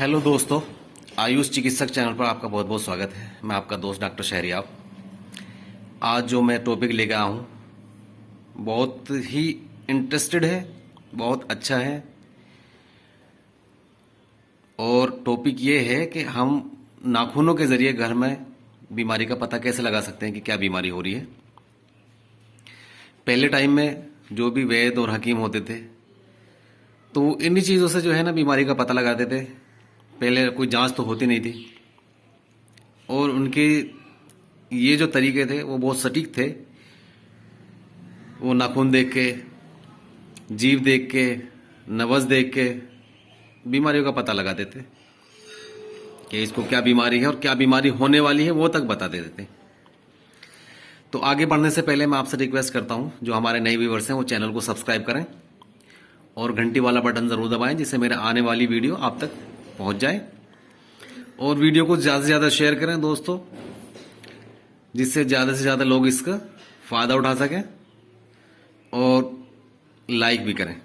Hello दोस्तों, आयुष चिकित्सक channel पर आपका बहुत बहुत स्वागत है। मैं आपका दोस्त डॉक्टर शहरियार। आज जो मैं टॉपिक लेकर आया हूँ बहुत ही इंटरेस्टेड है, बहुत अच्छा है। और टॉपिक ये है कि हम नाखूनों के जरिए घर में बीमारी का पता कैसे लगा सकते हैं कि क्या बीमारी हो रही है। पहले टाइम में जो भी वैद्य और हकीम होते थे तो इन्हीं चीज़ों से जो है ना बीमारी का पता लगाते थे। पहले कोई जांच तो होती नहीं थी और उनके ये जो तरीके थे वो बहुत सटीक थे। वो नाखून देख के, जीभ देख के, नवज देख के बीमारियों का पता लगाते थे कि इसको क्या बीमारी है और क्या बीमारी होने वाली है वो तक बता देते थे। तो आगे बढ़ने से पहले मैं आपसे रिक्वेस्ट करता हूं, जो हमारे नए व्यूअर्स हैं वो चैनल को सब्सक्राइब करें और घंटी वाला बटन ज़रूर दबाएं जिससे मेरे आने वाली वीडियो आप तक पहुंच जाए। और वीडियो को ज़्यादा से ज़्यादा शेयर करें दोस्तों, जिससे ज़्यादा से ज़्यादा लोग इसका फ़ायदा उठा सकें और लाइक भी करें।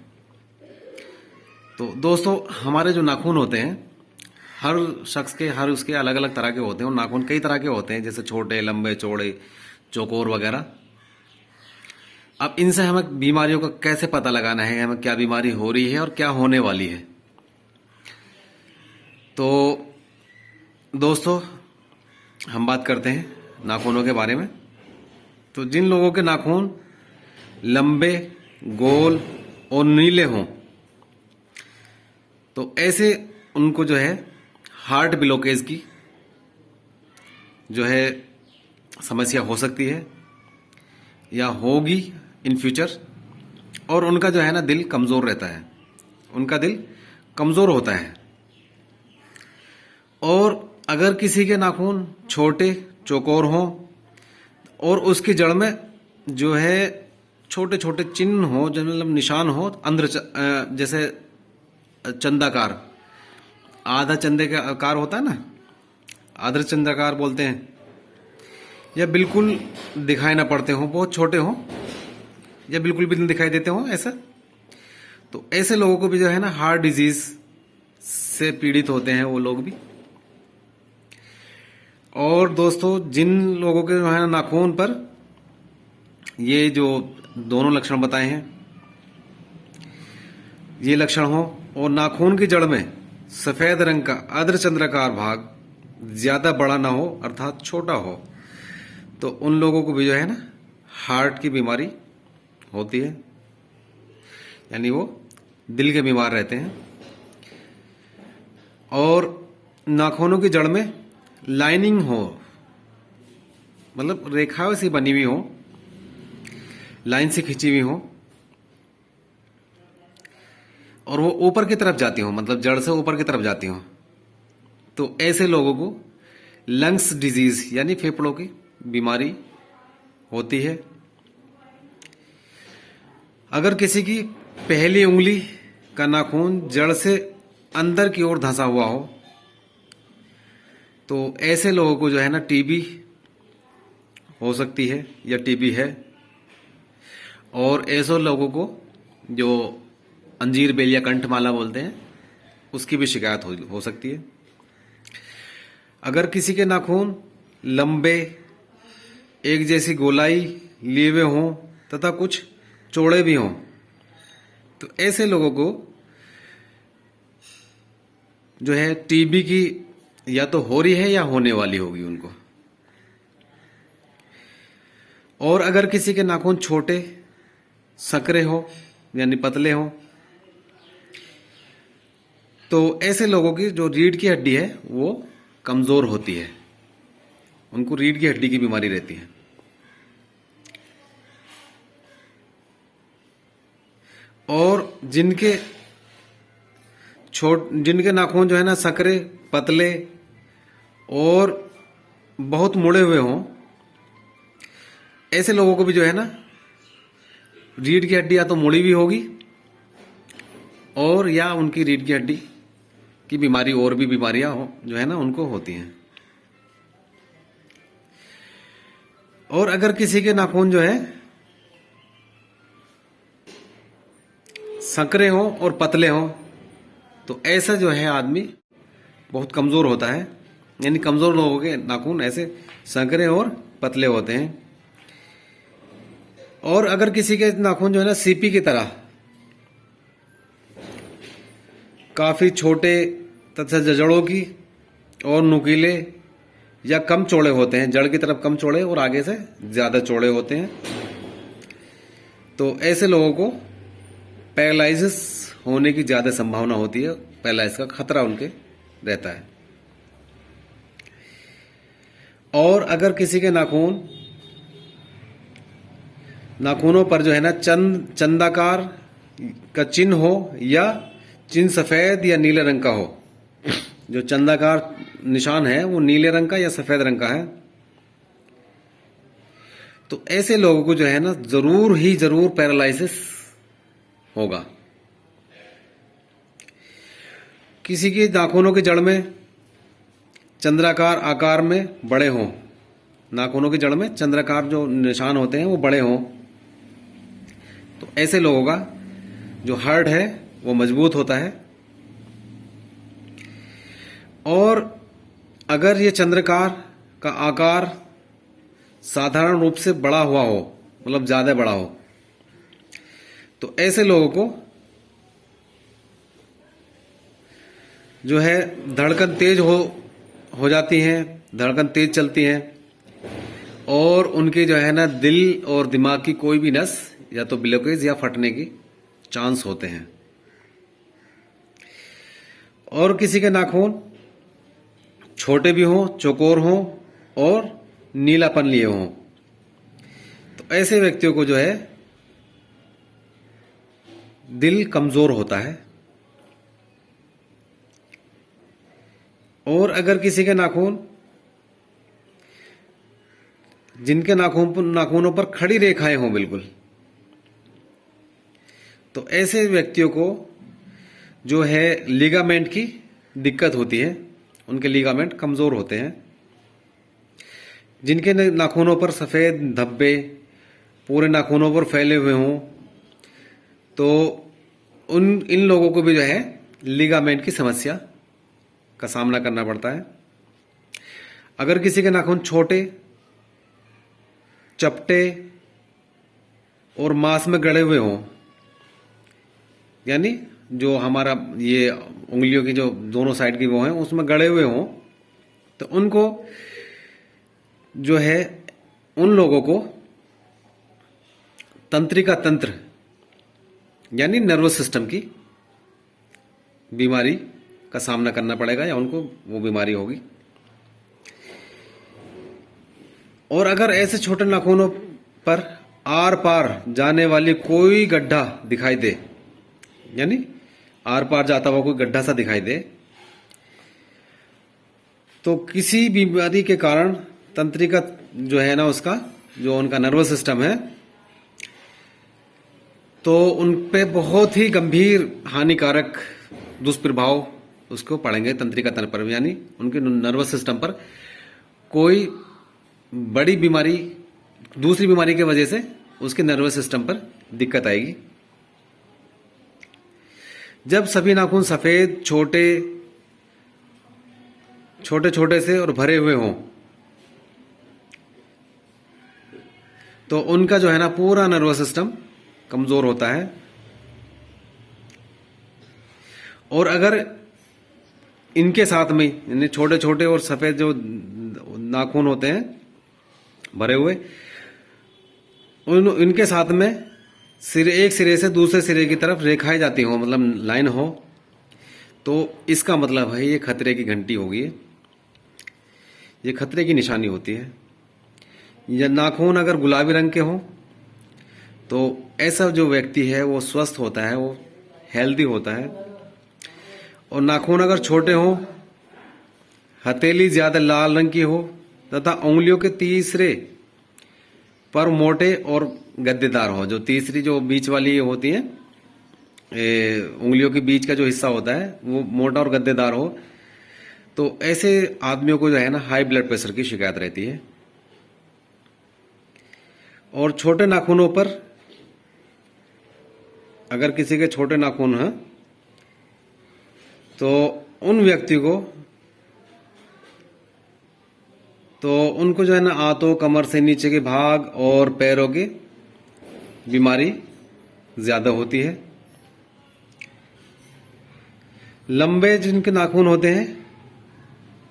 तो दोस्तों, हमारे जो नाखून होते हैं हर शख्स के, हर उसके अलग अलग तरह के होते हैं। और नाखून कई तरह के होते हैं, जैसे छोटे, लंबे, चौड़े, चौकोर वगैरह। अब इनसे हमें बीमारियों का कैसे पता लगाना है, हमें क्या बीमारी हो रही है और क्या होने वाली है। तो दोस्तों, हम बात करते हैं नाखूनों के बारे में। तो जिन लोगों के नाखून लंबे, गोल और नीले हों तो ऐसे उनको जो है हार्ट ब्लॉकेज की जो है समस्या हो सकती है या होगी इन फ्यूचर। और उनका जो है ना दिल कमज़ोर रहता है, उनका दिल कमज़ोर होता है। और अगर किसी के नाखून छोटे, चौकोर हों और उसकी जड़ में जो है छोटे छोटे चिन्ह हो, जो मतलब निशान हो, जैसे चंदाकार, आधा चंदे का आकार होता है ना, आधा चंद्राकार बोलते हैं, या बिल्कुल दिखाई ना पड़ते हो, बहुत छोटे हो, या बिल्कुल भी नहीं दिखाई देते हो ऐसा, तो ऐसे लोगों को भी जो है ना हार्ट डिजीज से पीड़ित होते हैं वो लोग भी। और दोस्तों, जिन लोगों के जो है ना नाखून पर ये जो दोनों लक्षण बताए हैं, ये लक्षण हो और नाखून की जड़ में सफेद रंग का अर्धचंद्राकार भाग ज्यादा बड़ा ना हो, अर्थात छोटा हो, तो उन लोगों को भी जो है ना हार्ट की बीमारी होती है, यानी वो दिल के बीमार रहते हैं। और नाखूनों की जड़ में लाइनिंग हो, मतलब रेखाओं से बनी हुई हो, लाइन से खिंची हुई हो और वो ऊपर की तरफ जाती हो, मतलब जड़ से ऊपर की तरफ जाती हो, तो ऐसे लोगों को लंग्स डिजीज यानी फेफड़ों की बीमारी होती है। अगर किसी की पहली उंगली का नाखून जड़ से अंदर की ओर धंसा हुआ हो तो ऐसे लोगों को जो है ना टीबी हो सकती है या टीबी है। और ऐसे लोगों को जो अंजीर बेल या कंठमाला बोलते हैं उसकी भी शिकायत हो सकती है। अगर किसी के नाखून लंबे, एक जैसी गोलाई लिए हुए हों तथा कुछ चौड़े भी हों तो ऐसे लोगों को जो है टीबी की या तो हो रही है या होने वाली होगी उनको। और अगर किसी के नाखून छोटे, संकरे हो यानी पतले हो तो ऐसे लोगों की जो रीढ़ की हड्डी है वो कमजोर होती है, उनको रीढ़ की हड्डी की बीमारी रहती है। और जिनके नाखून जो है ना संकरे, पतले और बहुत मुड़े हुए हों, ऐसे लोगों को भी जो है ना रीढ़ की हड्डी या तो मुड़ी हुई होगी और या उनकी रीढ़ की हड्डी की बीमारी और भी बीमारियां हो जो है ना उनको होती हैं। और अगर किसी के नाखून जो है संकरे हों और पतले हों तो ऐसा जो है आदमी बहुत कमज़ोर होता है, यानी कमज़ोर लोगों के नाखून ऐसे संकरे और पतले होते हैं। और अगर किसी के नाखून जो है ना सीपी की तरह काफ़ी छोटे तथा जड़ों की और नुकीले या कम चौड़े होते हैं, जड़ की तरफ कम चौड़े और आगे से ज़्यादा चौड़े होते हैं, तो ऐसे लोगों को पैरालिसिस होने की ज़्यादा संभावना होती है, पैरालिसिस का खतरा उनके रहता है। और अगर किसी के नाखूनों पर जो है ना चंदाकार का चिन्ह हो या चिन्ह सफ़ेद या नीले रंग का हो, जो चंदाकार निशान है वो नीले रंग का या सफ़ेद रंग का है, तो ऐसे लोगों को जो है ना जरूर पैरालिसिस होगा। किसी के नाखूनों की जड़ में चंद्राकार आकार में बड़े हों, नाखूनों की जड़ में चंद्राकार जो निशान होते हैं वो बड़े हों, तो ऐसे लोगों का जो हार्ट है वो मजबूत होता है। और अगर ये चंद्राकार का आकार साधारण रूप से बड़ा हुआ हो, मतलब ज़्यादा बड़ा हो, तो ऐसे लोगों को जो है धड़कन तेज हो जाती है, धड़कन तेज चलती है, और उनके जो है ना दिल और दिमाग की कोई भी नस या तो ब्लॉकेज या फटने की चांस होते हैं। और किसी के नाखून छोटे भी हों, चौकोर हों और नीलापन लिए हों, तो ऐसे व्यक्तियों को जो है दिल कमजोर होता है। और अगर किसी के जिनके नाखूनों पर खड़ी रेखाएं हों बिल्कुल, तो ऐसे व्यक्तियों को जो है लिगामेंट की दिक्कत होती है, उनके लिगामेंट कमजोर होते हैं। जिनके नाखूनों पर सफ़ेद धब्बे पूरे नाखूनों पर फैले हुए हों, तो इन लोगों को भी जो है लिगामेंट की समस्या का सामना करना पड़ता है। अगर किसी के नाखून छोटे, चपटे और मांस में गड़े हुए हों, यानी जो हमारा ये उंगलियों की जो दोनों साइड की वो हैं उसमें गड़े हुए हों, तो उनको जो है उन लोगों को तंत्रिका तंत्र यानी नर्वस सिस्टम की बीमारी का सामना करना पड़ेगा, या उनको वो बीमारी होगी। और अगर ऐसे छोटे नाखूनों पर आर पार जाने वाली कोई गड्ढा दिखाई दे, यानी आर पार जाता हुआ कोई गड्ढा सा दिखाई दे, तो किसी बीमारी के कारण तंत्रिका जो है ना उसका जो उनका नर्वस सिस्टम है, तो उन पे बहुत ही गंभीर हानिकारक दुष्प्रभाव उसको पड़ेंगे तंत्रिका तंत्र पर, यानी उनके नर्वस सिस्टम पर कोई बड़ी बीमारी, दूसरी बीमारी की वजह से उसके नर्वस सिस्टम पर दिक्कत आएगी। जब सभी नाखून सफेद छोटे से और भरे हुए हों, तो उनका जो है ना पूरा नर्वस सिस्टम कमजोर होता है। और अगर इनके साथ में यानी छोटे छोटे और सफेद जो नाखून होते हैं भरे हुए, इनके साथ में एक सिरे से दूसरे सिरे की तरफ रेखाएं जाती हो, मतलब लाइन हो, तो इसका मतलब है ये खतरे की घंटी होगी, ये खतरे की निशानी होती है। या नाखून अगर गुलाबी रंग के हों, तो ऐसा जो व्यक्ति है वो स्वस्थ होता है, वो हेल्दी होता है। और नाखून अगर छोटे हों, हथेली ज्यादा लाल रंग की हो तथा उंगलियों के तीसरे पर मोटे और गद्देदार हो, जो तीसरी जो बीच वाली होती है उंगलियों के बीच का जो हिस्सा होता है वो मोटा और गद्देदार हो, तो ऐसे आदमियों को जो है ना हाई ब्लड प्रेशर की शिकायत रहती है। और छोटे नाखूनों पर अगर किसी के छोटे नाखून हैं, तो उन व्यक्ति को तो उनको जो है ना आंतों, कमर से नीचे के भाग और पैरों की बीमारी ज्यादा होती है। लंबे जिनके नाखून होते हैं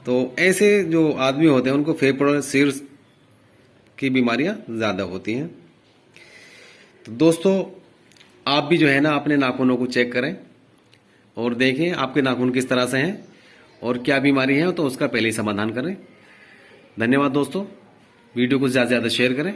तो ऐसे जो आदमी होते हैं उनको फेफड़ों और सिर की बीमारियां ज्यादा होती हैं। तो दोस्तों आप भी जो है ना अपने नाखूनों को चेक करें और देखें आपके नाखून किस तरह से हैं और क्या बीमारी है, तो उसका पहले ही समाधान करें। धन्यवाद दोस्तों, वीडियो को ज्यादा से ज्यादा शेयर करें।